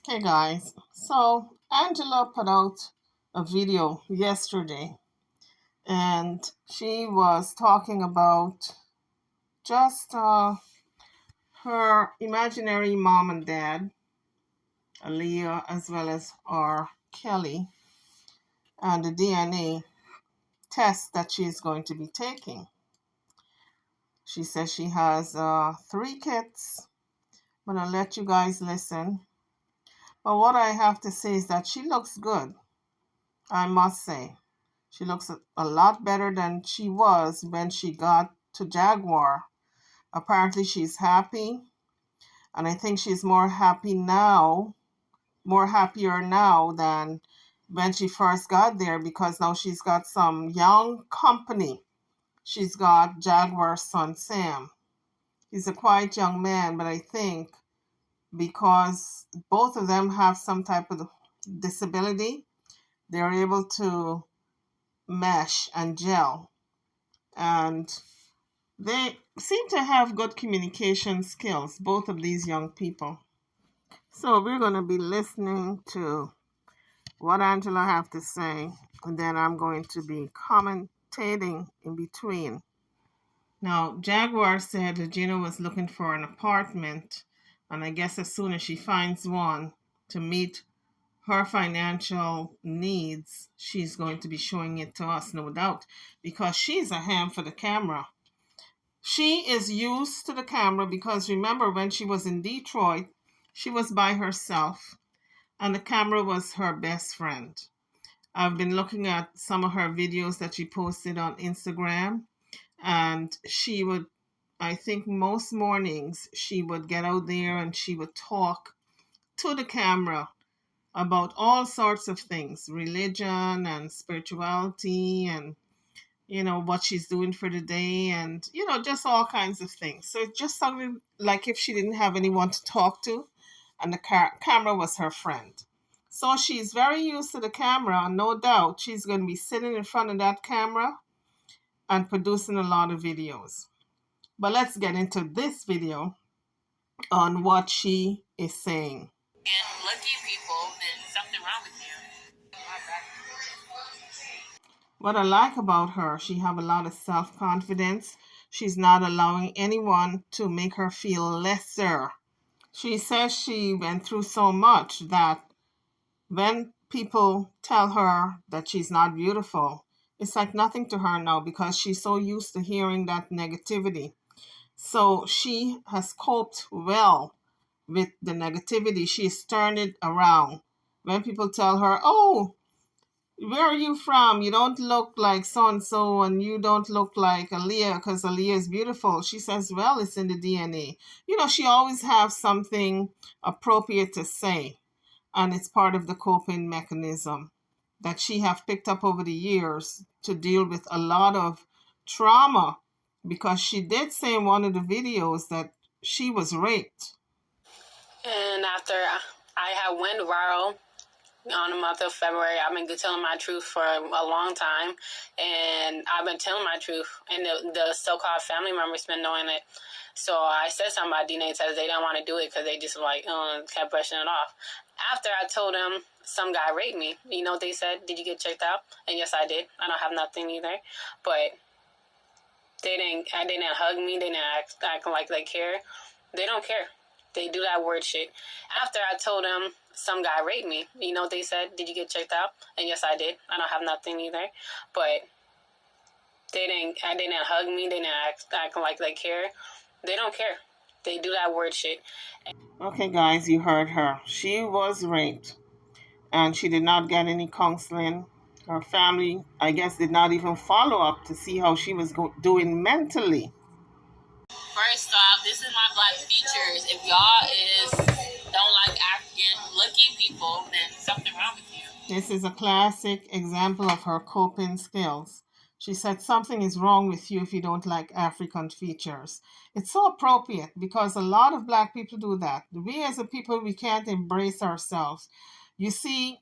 Hey guys, so Angela put out a video yesterday and she was talking about just her imaginary mom and dad, Aaliyah, as well as our Kelly, and the DNA test that she's going to be taking. She says she has three kids, but I'll let you guys listen. But what I have to say is that she looks good, I must say. She looks a lot better than she was when she got to Jaguar. Apparently, she's happy, and I think she's more happier now than when she first got there because now she's got some young company. She's got Jaguar's son Sam. He's a quiet young man, but I think because both of them have some type of disability, they're able to mesh and gel. And they seem to have good communication skills, both of these young people. So we're going to be listening to what Angela have to say, and then I'm going to be commentating in between. Now, Jaguar said Regina was looking for an apartment, and I guess as soon as she finds one to meet her financial needs, she's going to be showing it to us, no doubt, because she's a ham for the camera. She is used to the camera because remember when she was in Detroit, she was by herself and the camera was her best friend. I've been looking at some of her videos that she posted on Instagram, and she would, I think most mornings, she would get out there and she would talk to the camera about all sorts of things, religion and spirituality and what she's doing for the day and just all kinds of things. So it just sounded like if she didn't have anyone to talk to and the camera was her friend. So she's very used to the camera, and no doubt she's going to be sitting in front of that camera and producing a lot of videos. But let's get into this video on what she is saying. And lucky people, then something wrong with you. What I like about her, she have a lot of self-confidence. She's not allowing anyone to make her feel lesser. She says she went through so much that when people tell her that she's not beautiful, it's like nothing to her now because she's so used to hearing that negativity. So she has coped well with the negativity. She's turned it around. When people tell her, oh, where are you from? You don't look like so and so, and you don't look like Aaliyah because Aaliyah is beautiful. She says, well, it's in the DNA. She always have something appropriate to say, and it's part of the coping mechanism that she have picked up over the years to deal with a lot of trauma, because she did say in one of the videos that she was raped. And after I had went viral on the month of February, I've been telling my truth for a long time, and I've been telling my truth, and the so-called family members been knowing it. So I said something about DNA tests. They didn't want to do it because they just kept brushing it off. After I told them some guy raped me, you know what they said? Did you get checked out? And yes, I did. I don't have nothing either, but they didn't hug me. They didn't act like they care. They don't care. They do that word shit. After I told them some guy raped me, you know what they said? Did you get checked out? And yes, I did. I don't have nothing either, but they didn't hug me. They didn't act like they care. They don't care. They do that word shit. Okay, guys, you heard her. She was raped, and she did not get any counseling. Her family, I guess, did not even follow up to see how she was doing mentally. First off, this is my black features. If y'all don't like African looking people, then something wrong with you. This is a classic example of her coping skills. She said something is wrong with you if you don't like African features. It's so appropriate because a lot of black people do that. We as a people, we can't embrace ourselves. You see,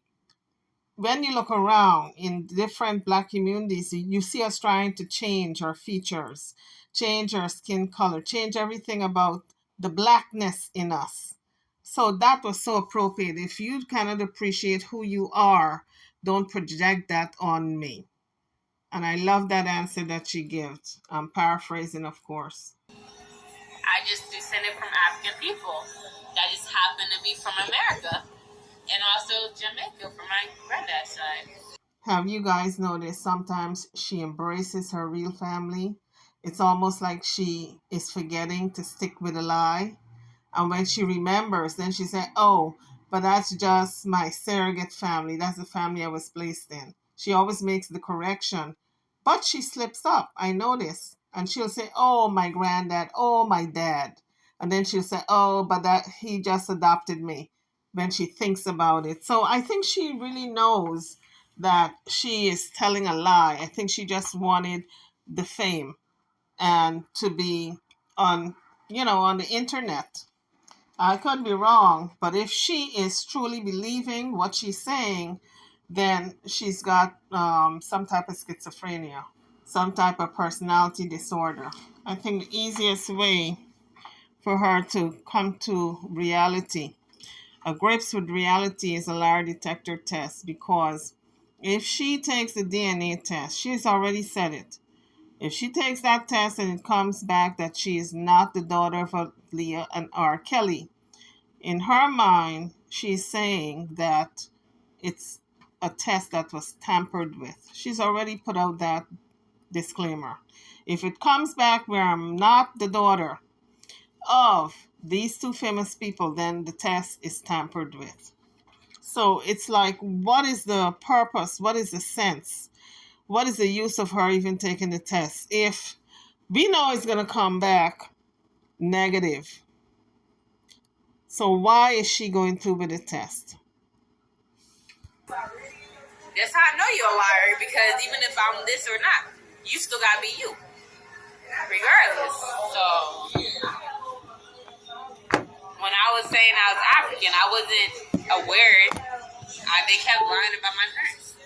when you look around in different black communities, you see us trying to change our features, change our skin color, change everything about the blackness in us. So that was so appropriate. If you cannot appreciate who you are, don't project that on me. And I love that answer that she gives. I'm paraphrasing, of course. I just descended from African people that just happen to be from America and also Jamaica from my granddad's side. Have you guys noticed sometimes she embraces her real family? It's almost like she is forgetting to stick with a lie. And when she remembers, then she said, "Oh, but that's just my surrogate family. That's the family I was placed in." She always makes the correction, but she slips up. I notice. And she'll say, "Oh, my granddad. Oh, my dad." And then she'll say, "Oh, but that he just adopted me," when she thinks about it. So I think she really knows that she is telling a lie. I think she just wanted the fame and to be on, on the internet. I could be wrong, but if she is truly believing what she's saying, then she's got some type of schizophrenia, some type of personality disorder. I think the easiest way for her to come to reality, a grips with reality, is a lie detector test, because if she takes the DNA test, she's already said it. If she takes that test and it comes back that she is not the daughter of Leah and R. Kelly, in her mind, she's saying that it's a test that was tampered with. She's already put out that disclaimer. If it comes back where I'm not the daughter of these two famous people, then the test is tampered with. So it's like, what is the purpose? What is the sense? What is the use of her even taking the test if we know it's going to come back negative? So why is she going through with the test? That's how I know you're a liar, because even if I'm this or not, you still gotta be you, regardless. So when I was saying I was African, I wasn't aware. They kept lying about my parents,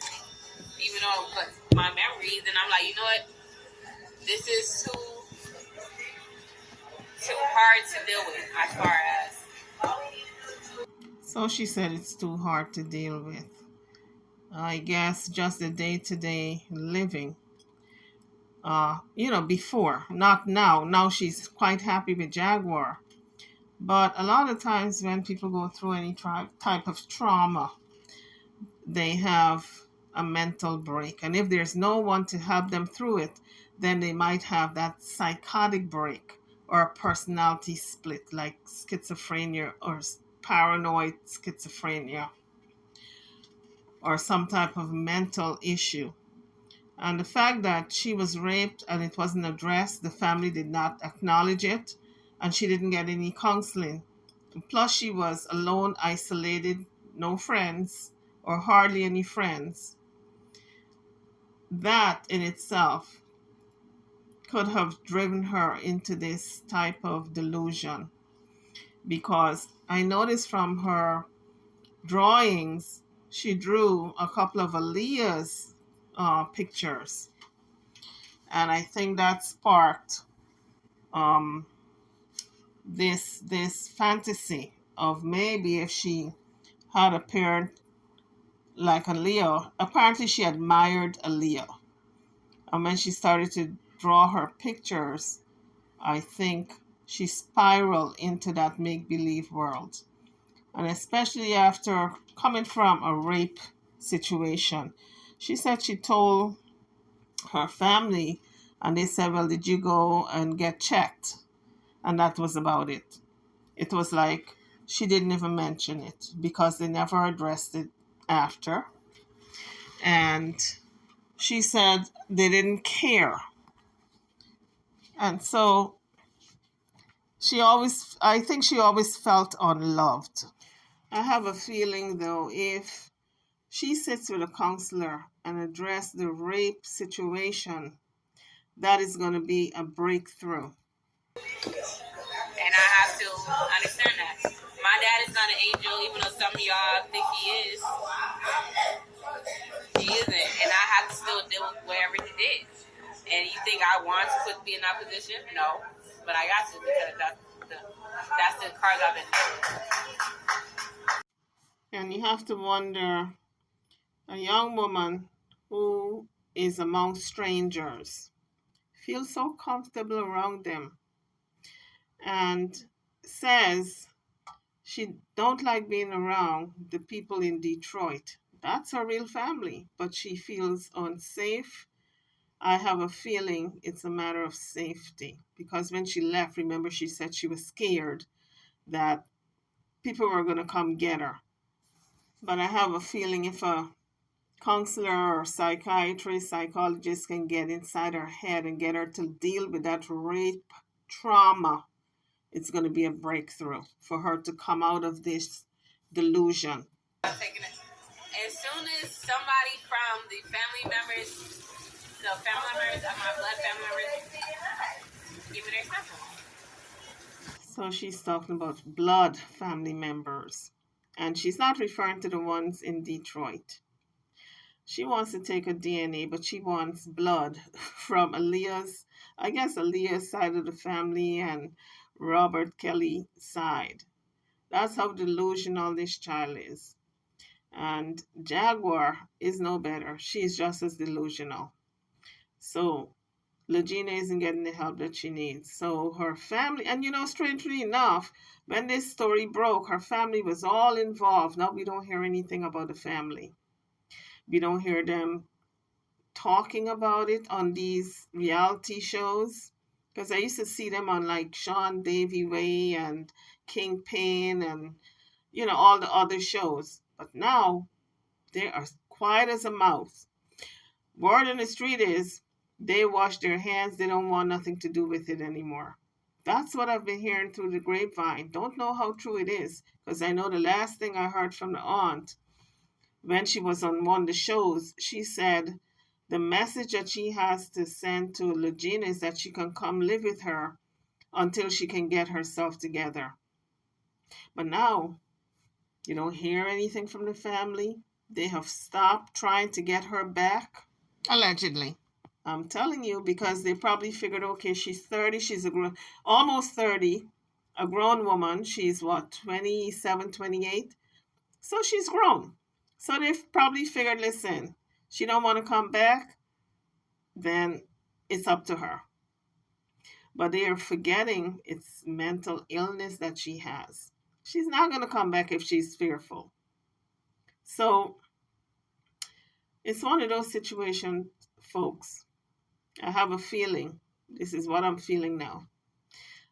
even though but my memories, and I'm like, you know what? This is too hard to deal with as far as. So she said it's too hard to deal with. I guess just the day-to-day living. Before, not now. Now she's quite happy with Jaguar. But a lot of times when people go through any type of trauma, they have a mental break. And if there's no one to help them through it, then they might have that psychotic break or a personality split, like schizophrenia or paranoid schizophrenia or some type of mental issue. And the fact that she was raped and it wasn't addressed, the family did not acknowledge it, and she didn't get any counseling. Plus, she was alone, isolated, no friends, or hardly any friends. That in itself could have driven her into this type of delusion. Because I noticed from her drawings, she drew a couple of Aaliyah's pictures. And I think that sparked this fantasy of maybe if she had a parent like Aaliyah. Apparently, she admired Aaliyah, and when she started to draw her pictures, I think she spiraled into that make-believe world. And especially after coming from a rape situation, she said she told her family, and they said, "Well, did you go and get checked?" And that was about it. It was like she didn't even mention it because they never addressed it after. And she said they didn't care. And so I think she always felt unloved. I have a feeling, though, if she sits with a counselor and address the rape situation, that is going to be a breakthrough. And I have to understand that. My dad is not an angel, even though some of y'all think he is. He isn't. And I have to still deal with whatever he did. And you think I want to be in that position? No. But I got to, because that's That's the cards I've been dealt. And you have to wonder, a young woman who is among strangers feels so comfortable around them and says she don't like being around the people in Detroit. That's her real family, but she feels unsafe. I have a feeling it's a matter of safety because when she left, remember she said she was scared that people were going to come get her. But I have a feeling if a counselor or psychiatrist, psychologist can get inside her head and get her to deal with that rape trauma, it's going to be a breakthrough for her to come out of this delusion. I'm taking it. As soon as somebody from the family members, the family members of my blood family members, give me their sample. So she's talking about blood family members. And she's not referring to the ones in Detroit. She wants to take a DNA, but she wants blood from Aaliyah's side of the family and Robert Kelly's side. That's how delusional this child is. And Jaguar is no better. She's just as delusional. So Legina isn't getting the help that she needs. So her family, and strangely enough, when this story broke, her family was all involved. Now we don't hear anything about the family. We don't hear them talking about it on these reality shows. Because I used to see them on like Sean Davy Way and Kingpin and, all the other shows. But now they are quiet as a mouse. Word on the street is they wash their hands. They don't want nothing to do with it anymore. That's what I've been hearing through the grapevine. Don't know how true it is because I know the last thing I heard from the aunt when she was on one of the shows, she said the message that she has to send to Legina is that she can come live with her until she can get herself together. But now, you don't hear anything from the family. They have stopped trying to get her back. Allegedly. I'm telling you, because they probably figured, okay, she's 30, she's almost 30, a grown woman. She's what, 27, 28? So she's grown. So they've probably figured, listen, she don't want to come back, then it's up to her. But they are forgetting it's mental illness that she has. She's not going to come back if she's fearful. So it's one of those situations, folks. I have a feeling, this is what I'm feeling now.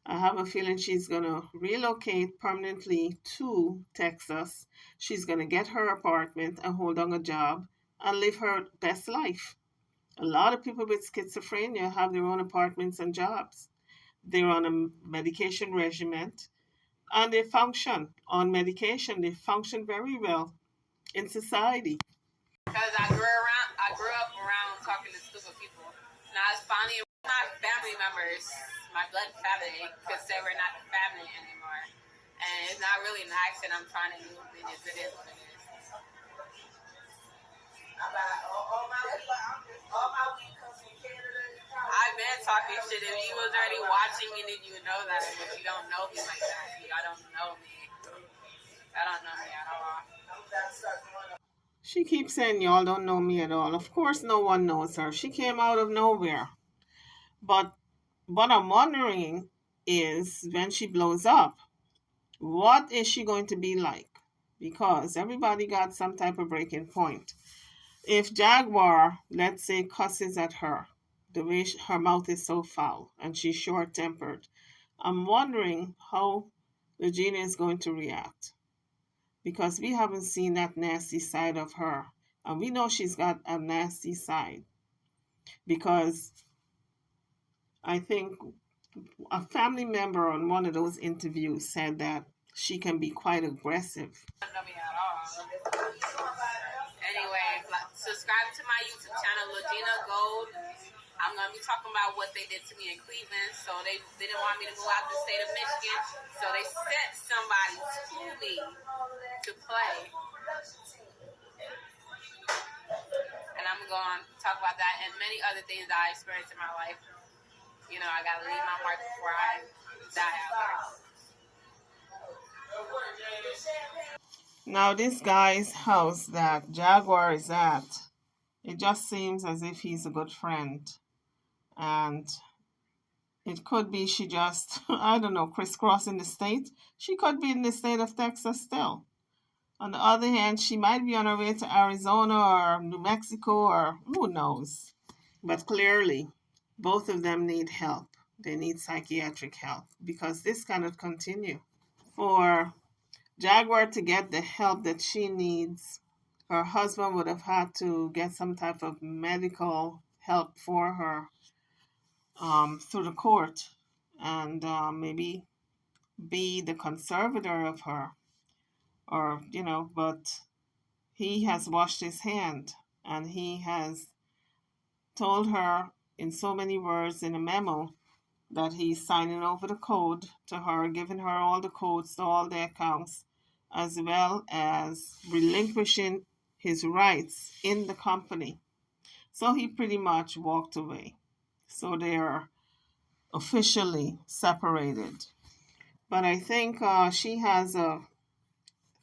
I have a feeling she's going to relocate permanently to Texas. She's going to get her apartment and hold on a job and live her best life. A lot of people with schizophrenia have their own apartments and jobs. They're on a medication regimen and they function on medication. They function very well in society. Because I grew up around talking to stupid people. Now it's finally my family members, my blood family, because they were not family anymore. And it's not really an accent I'm trying to do. It is what it is. I've been talking shit. If you was already watching me, then you would know that. But you don't know me like that. I don't know me. I don't know me at all. She keeps saying, y'all don't know me at all. Of course, no one knows her. She came out of nowhere. But what I'm wondering is when she blows up, what is she going to be like? Because everybody got some type of breaking point. If Jaguar, let's say, cusses at her, the way her mouth is so foul and she's short tempered, I'm wondering how Regina is going to react. Because we haven't seen that nasty side of her. And we know she's got a nasty side. Because I think a family member on one of those interviews said that she can be quite aggressive. Anyway, subscribe to my YouTube channel, Legina Gold. I'm going to be talking about what they did to me in Cleveland. So they didn't want me to go out the state of Michigan. So they sent somebody to me to play. And I'm going to talk about that and many other things that I experienced in my life. I got to leave my mark before I die out here. Now, this guy's house that Jaguar is at, it just seems as if he's a good friend. And it could be she just, I don't know, crisscrossing the state. She could be in the state of Texas still. On the other hand, she might be on her way to Arizona or New Mexico or who knows. But clearly, both of them need help. They need psychiatric help because this cannot continue. For Jaguar to get the help that she needs, her husband would have had to get some type of medical help for her through the court and maybe be the conservator of her or, but he has washed his hand and he has told her in so many words in a memo that he's signing over the code to her, giving her all the codes to all the accounts, as well as relinquishing his rights in the company. So he pretty much walked away. So they are officially separated. But I think she has a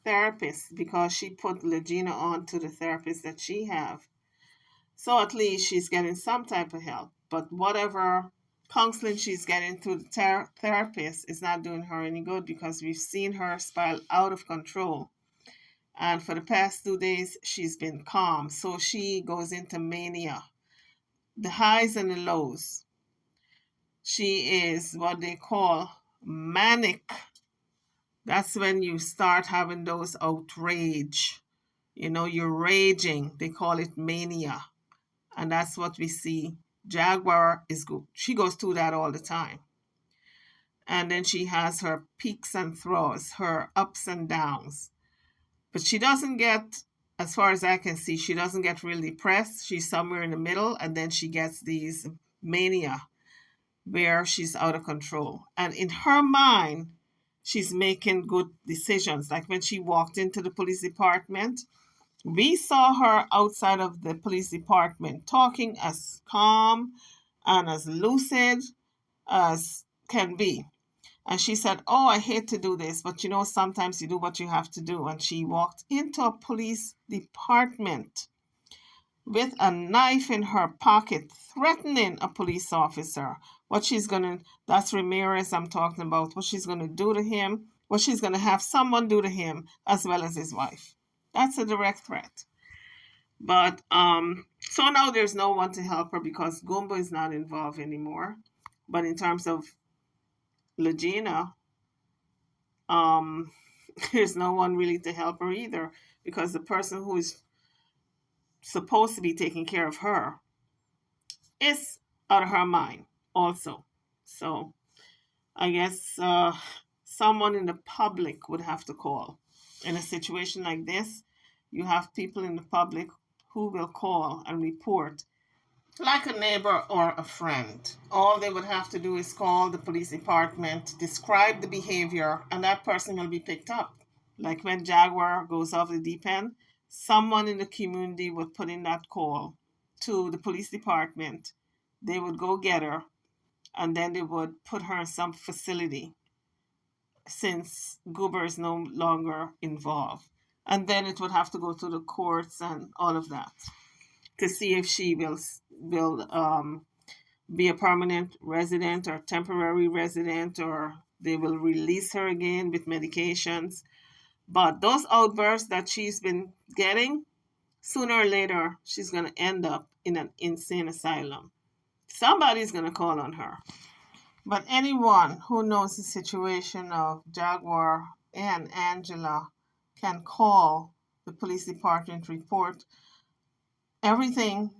therapist because she put Legina on to the therapist that she have. So at least she's getting some type of help. But whatever counseling she's getting through the therapist is not doing her any good because we've seen her spiral out of control. And for the past 2 days, she's been calm. So she goes into mania, the highs and the lows. She is what they call manic. That's when you start having those outrage. You're raging. They call it mania. And that's what we see. Jaguar is good. She goes through that all the time. And then she has her peaks and throws, her ups and downs. But she doesn't get, as far as I can see, she doesn't get really depressed. She's somewhere in the middle, and then she gets these mania where she's out of control. And in her mind, she's making good decisions. Like when she walked into the police department, we saw her outside of the police department talking as calm and as lucid as can be. And she said, "Oh, I hate to do this, but sometimes you do what you have to do." And she walked into a police department with a knife in her pocket, threatening a police officer. That's Ramirez I'm talking about, what she's going to do to him, what she's going to have someone do to him, as well as his wife. That's a direct threat. But, so now there's no one to help her because Goomba is not involved anymore. But in terms of Legina, there's no one really to help her either because the person who is supposed to be taking care of her is out of her mind also. So I guess someone in the public would have to call. In a situation like this, you have people in the public who will call and report, like a neighbor or a friend. All they would have to do is call the police department, describe the behavior, and that person will be picked up. Like when Jaguar goes off the deep end, someone in the community would put in that call to the police department. They would go get her, and then they would put her in some facility since Goober is no longer involved. And then it would have to go to the courts and all of that to see if she will be a permanent resident or temporary resident, or they will release her again with medications. But those outbursts that she's been getting, sooner or later, she's going to end up in an insane asylum. Somebody's going to call on her. But anyone who knows the situation of Jaguar and Angela can call the police department, report everything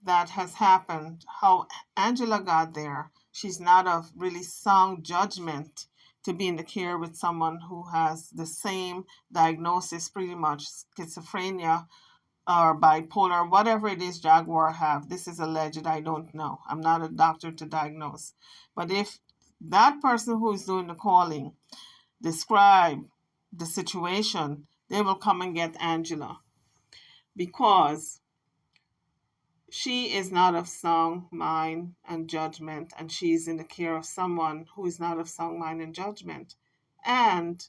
that has happened, how Angela got there. She's not of really sound judgment to be in the care with someone who has the same diagnosis, pretty much schizophrenia or bipolar, whatever it is Jaguar have. This is alleged, I don't know. I'm not a doctor to diagnose. But if that person who is doing the calling describe the situation, they will come and get Angela because she is not of sound mind and judgment, and she is in the care of someone who is not of sound mind and judgment. And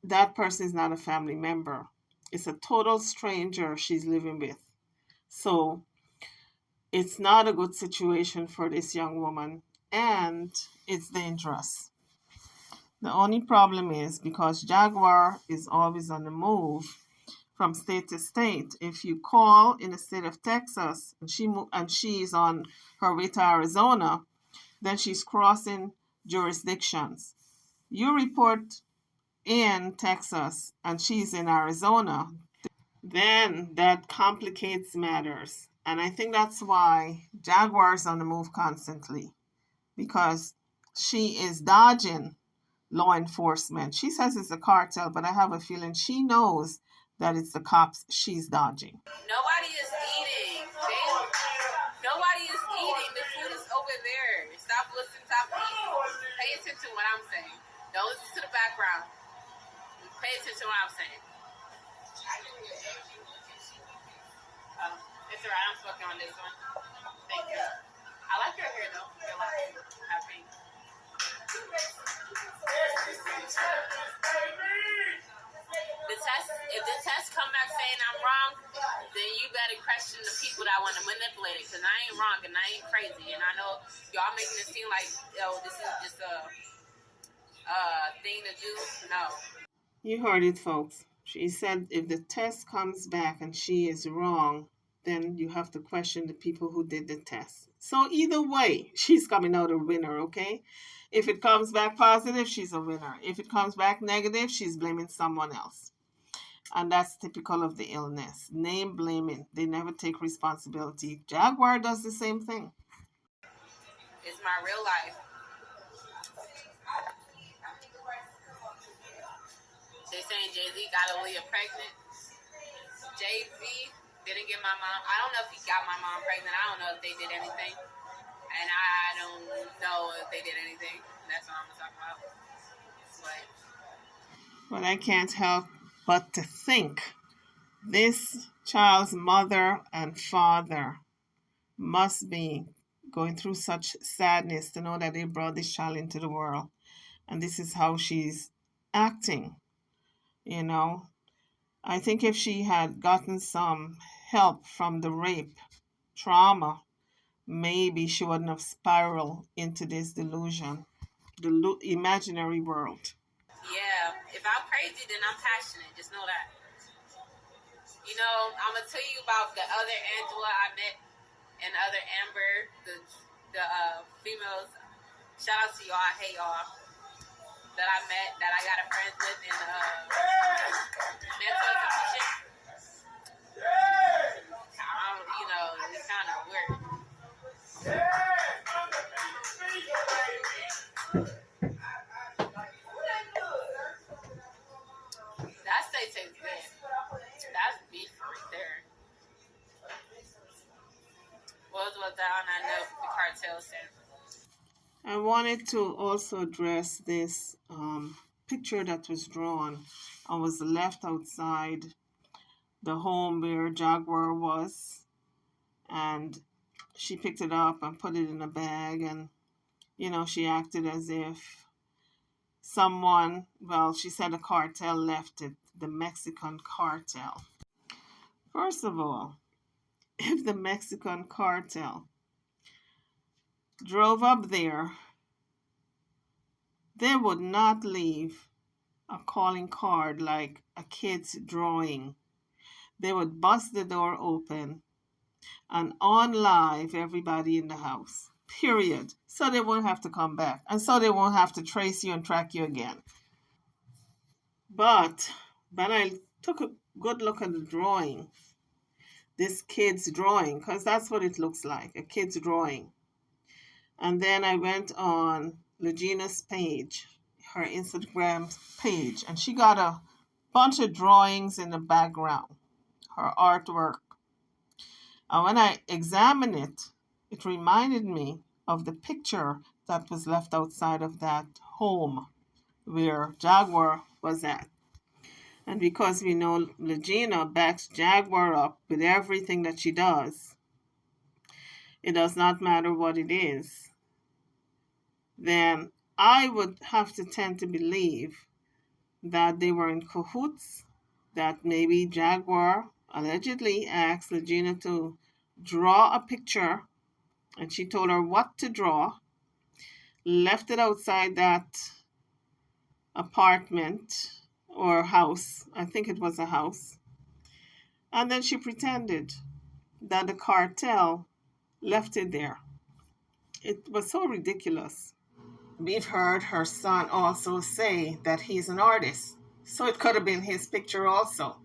that person is not a family member. It's a total stranger she's living with. So it's not a good situation for this young woman, and it's dangerous. The only problem is because Jaguar is always on the move from state to state. If you call in the state of Texas and she's on her way to Arizona, then she's crossing jurisdictions. You report in Texas and she's in Arizona, then that complicates matters. And I think that's why Jaguar's on the move constantly, because she is dodging law enforcement. She says it's a cartel, but I have a feeling she knows that it's the cops she's dodging. Nobody is eating. Nobody is eating. The food is over there. Stop listening. Stop eating. Pay attention to what I'm saying. Don't listen to the background. Pay attention to what I'm saying. It's alright. I'm smoking on this one. Thank you. I like your hair though. Your light. I think. If the test come back saying I'm wrong, then you better question the people that want to manipulate it, because I ain't wrong and I ain't crazy, and I know y'all making it seem like, oh, this is just a thing to do. No. You heard it, folks. She said if the test comes back and she is wrong, then you have to question the people who did the test. So either way, she's coming out a winner, okay? If it comes back positive, she's a winner. If it comes back negative, she's blaming someone else. And that's typical of the illness. Name blaming. They never take responsibility. Jaguar does the same thing. It's my real life. They saying Jay-Z got Aaliyah pregnant. Jay-Z didn't get my mom. I don't know if he got my mom pregnant. I don't know if they did anything. And I don't know if they did anything. That's what I'm going to talk about. But I can't help but to think this child's mother and father must be going through such sadness to know that they brought this child into the world. And this is how she's acting, you know. I think if she had gotten some help from the rape trauma, maybe she wouldn't have spiraled into this delusion, the imaginary world. Yeah, if I'm crazy, then I'm passionate. Just know that. You know, I'm going to tell you about the other Angela I met and the other Amber, the females. Shout out to y'all. I hate y'all. That I met, that I got a friend with in mental institution. You know, it's kind of weird. That steak tastes good. That's beef right there. What was that on that note? The cartel said. I wanted to also address this picture that was drawn and was left outside the home where Jaguar was. And she picked it up and put it in a bag. And, you know, she acted as if someone, well, she said a cartel left it, the Mexican cartel. First of all, if the Mexican cartel drove up there, they would not leave a calling card like a kid's drawing. They would bust the door open and on live everybody in the house, period. So they won't have to come back. And so they won't have to trace you and track you again. But when I took a good look at the drawing, this kid's drawing, because that's what it looks like, a kid's drawing. And then I went on Legina's page, her Instagram page, and she got a bunch of drawings in the background, her artwork. And when I examined it, it reminded me of the picture that was left outside of that home where Jaguar was at. And because we know Legina backs Jaguar up with everything that she does, it does not matter what it is, then I would have to tend to believe that they were in cahoots, that maybe Jaguar allegedly asked Regina to draw a picture, and she told her what to draw, left it outside that apartment or house. I think it was a house. And then she pretended that the cartel left it there. It was so ridiculous. We've heard her son also say that he's an artist, so it could have been his picture also,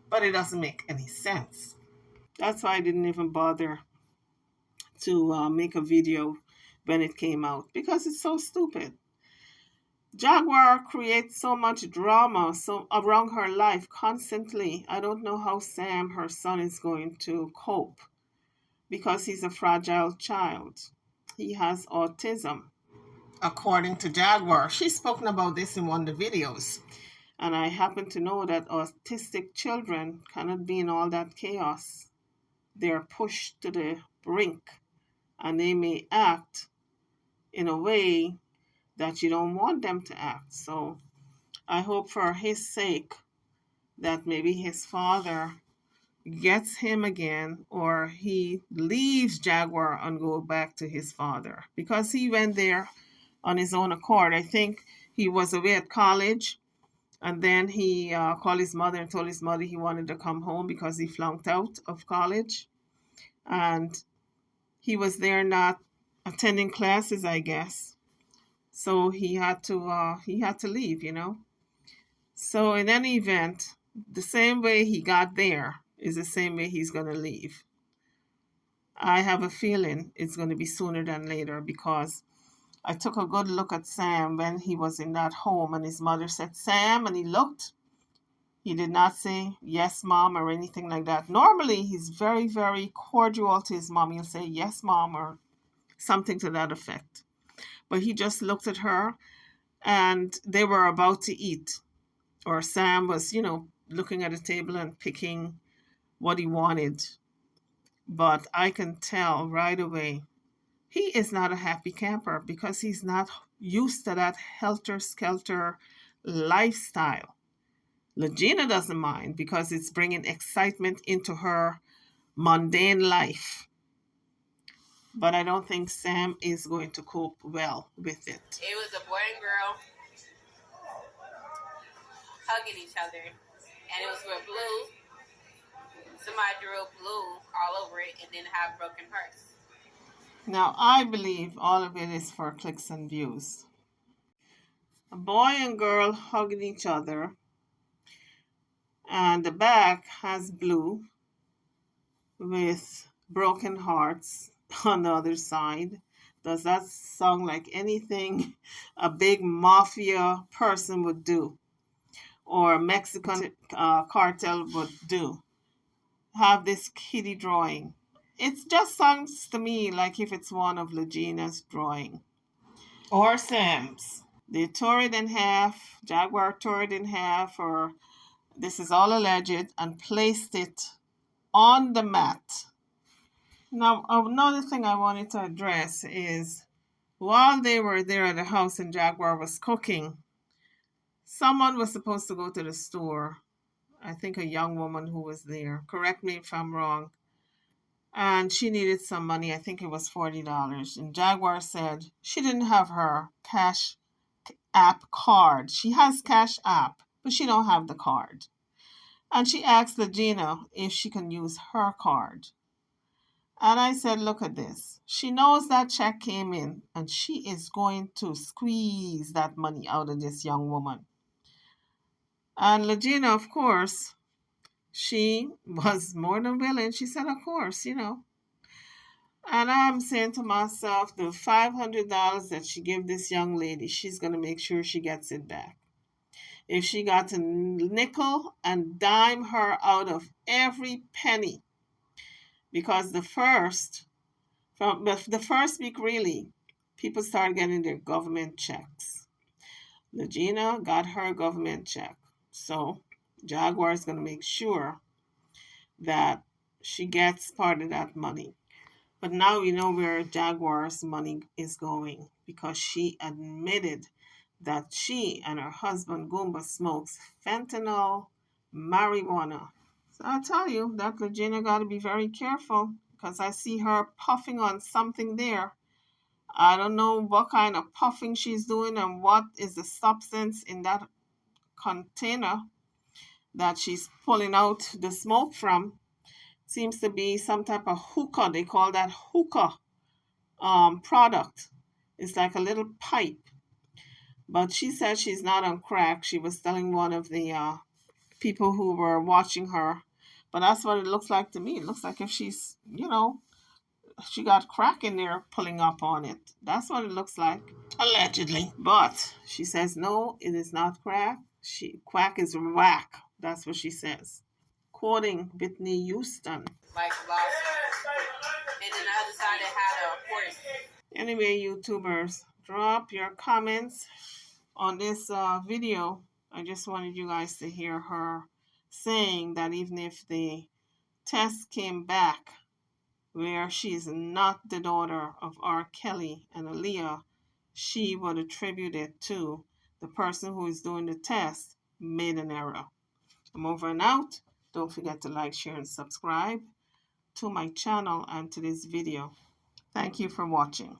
but it doesn't make any sense. That's why I didn't even bother to make a video when it came out, because it's so stupid. Jaguar creates so much drama around her life constantly. I don't know how Sam, her son, is going to cope because he's a fragile child. He has autism, according to Jaguar. She's spoken about this in one of the videos. And I happen to know that autistic children cannot be in all that chaos. They're pushed to the brink and they may act in a way that you don't want them to act. So I hope for his sake that maybe his father gets him again, or he leaves Jaguar and go back to his father, because he went there on his own accord. I think he was away at college, and then he called his mother and told his mother he wanted to come home because he flunked out of college, and he was there not attending classes, I guess. So he had to leave, you know. So in any event, the same way he got there is the same way he's going to leave. I have a feeling it's going to be sooner than later, because I took a good look at Sam when he was in that home and his mother said, Sam, and he looked. He did not say, yes, mom, or anything like that. Normally, he's very, very cordial to his mom. He'll say, yes, mom, or something to that effect. But he just looked at her and they were about to eat. Or Sam was, looking at the table and picking what he wanted. But I can tell right away he is not a happy camper, because he's not used to that helter-skelter lifestyle. Legina doesn't mind because it's bringing excitement into her mundane life. But I don't think Sam is going to cope well with it. It was a boy and girl hugging each other, and it was with blue. Somebody drew blue all over it and then have broken hearts. Now, I believe all of it is for clicks and views. A boy and girl hugging each other, and the back has blue with broken hearts on the other side. Does that sound like anything a big mafia person would do, or a Mexican cartel would do? Have this kitty drawing. It just sounds to me like if it's one of Legina's drawing. Or Sam's. They tore it in half, Jaguar tore it in half, or this is all alleged, and placed it on the mat. Now, another thing I wanted to address is, while they were there at the house and Jaguar was cooking, someone was supposed to go to the store. I think a young woman who was there. Correct me if I'm wrong. And she needed some money. I think it was $40. And Jaguar said she didn't have her Cash App card. She has Cash App, but she don't have the card. And she asked Legina if she can use her card. And I said, look at this. She knows that check came in and she is going to squeeze that money out of this young woman. And Legina, of course, she was more than willing. She said, of course, And I'm saying to myself, the $500 that she gave this young lady, she's going to make sure she gets it back. If she got to nickel and dime her out of every penny, because the first week, really, people started getting their government checks. Legina got her government check. So Jaguar is going to make sure that she gets part of that money. But now you know where Jaguar's money is going, because she admitted that she and her husband Goomba smokes fentanyl, marijuana. So I tell you that Virginia got to be very careful because I see her puffing on something there. I don't know what kind of puffing she's doing and what is the substance in that container that she's pulling out the smoke from. Seems to be some type of hookah. They call that hookah product. It's like a little pipe. But she said she's not on crack. She was telling one of the people who were watching her. But that's what it looks like to me. It looks like if she's, she got crack in there pulling up on it. That's what it looks like, allegedly. But she says, no, it is not crack. Quack is whack. That's what she says. Quoting Whitney Houston. Like last and then the other side it had a horse. Anyway, YouTubers, drop your comments on this video. I just wanted you guys to hear her saying that even if the test came back where she's not the daughter of R. Kelly and Aaliyah, she would attribute it to the person who is doing the test made an error. I'm over and out. Don't forget to like, share, and subscribe to my channel and to this video. Thank you for watching.